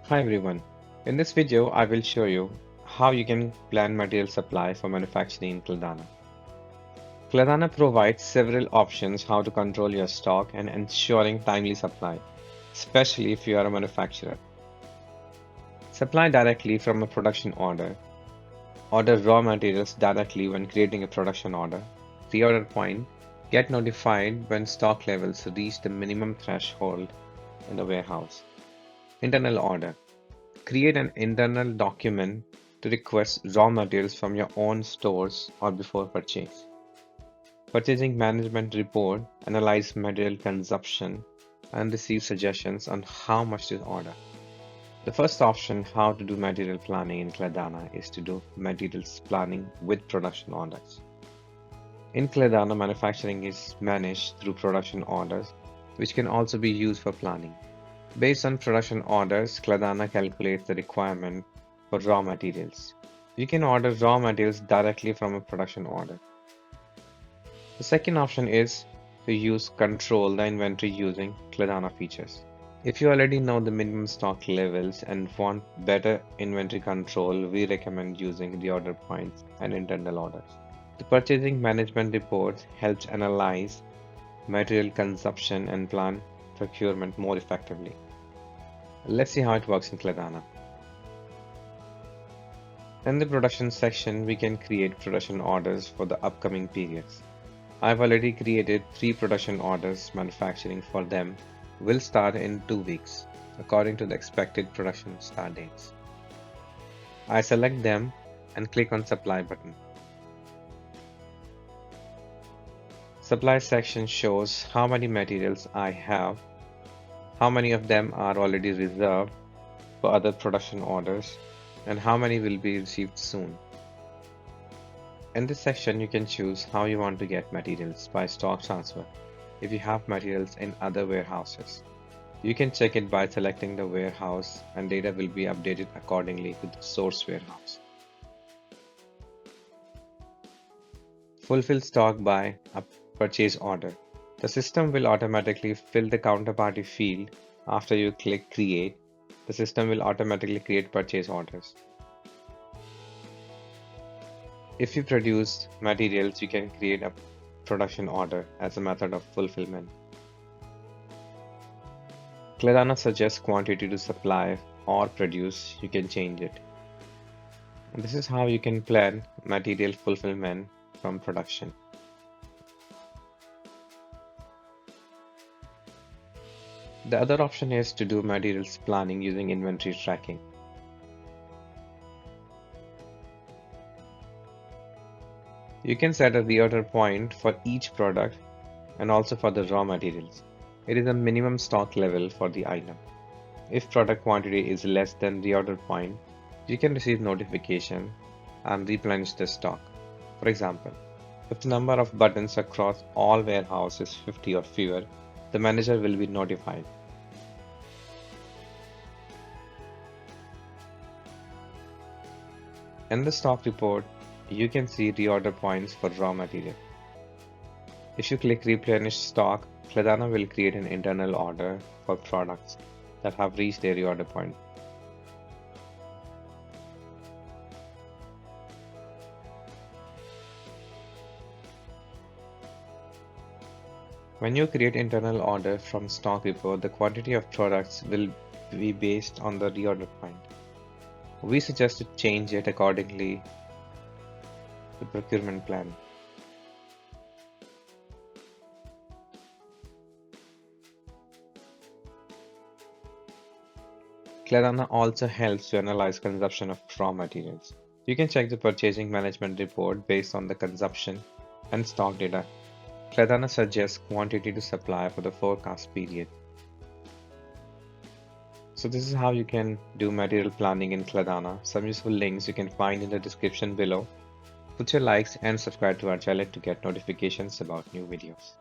Hi everyone. In this video, I will show you how you can plan material supply for manufacturing in Cladana. Cladana provides several options how to control your stock and ensuring timely supply, especially if you are a manufacturer. Supply directly from a production order. Order raw materials directly when creating a production order. Reorder point. Get notified when stock levels reach the minimum threshold in the warehouse. Internal order. Create an internal document to request raw materials from your own stores or before purchase. Purchasing management report, analyze material consumption, and receive suggestions on how much to order. The first option, how to do material planning in Cladana, is to do materials planning with production orders. In Cladana, manufacturing is managed through production orders, which can also be used for planning. Based on production orders, Cladana calculates the requirement for raw materials. You can order raw materials directly from a production order. The second option is to use control the inventory using Cladana features. If you already know the minimum stock levels and want better inventory control, we recommend using reorder points and internal orders. The purchasing management report helps analyze material consumption and plan procurement more effectively. Let's see how it works in Cladana. In the production section, we can create production orders for the upcoming periods. I've already created 3 production orders. Manufacturing for them will start in 2 weeks, according to the expected production start dates. I select them and click on Supply button. Supply section shows how many materials I have, how many of them are already reserved for other production orders, and how many will be received soon. In this section, you can choose how you want to get materials by stock transfer. If you have materials in other warehouses, you can check it by selecting the warehouse, and data will be updated accordingly to the source warehouse. Fulfill stock by a purchase order. The system will automatically fill the counterparty field after you click Create. The system will automatically create purchase orders. If you produce materials, you can create a production order as a method of fulfillment. Cladana suggests quantity to supply or produce. You can change it. And this is how you can plan material fulfillment from production. The other option is to do materials planning using inventory tracking. You can set a reorder point for each product and also for the raw materials. It is a minimum stock level for the item. If product quantity is less than reorder point, you can receive notification and replenish the stock. For example, if the number of buttons across all warehouses is 50 or fewer, the manager will be notified. In the stock report, you can see reorder points for raw material. If you click Replenish Stock, Cladana will create an internal order for products that have reached their reorder point. When you create internal order from stock report, the quantity of products will be based on the reorder point. We suggest to change it accordingly to the procurement plan. Cladana also helps to analyze consumption of raw materials. You can check the purchasing management report based on the consumption and stock data. Cladana suggests quantity to supply for the forecast period. So this is how you can do material planning in Cladana. Some useful links you can find in the description below. Put your likes and subscribe to our channel to get notifications about new videos.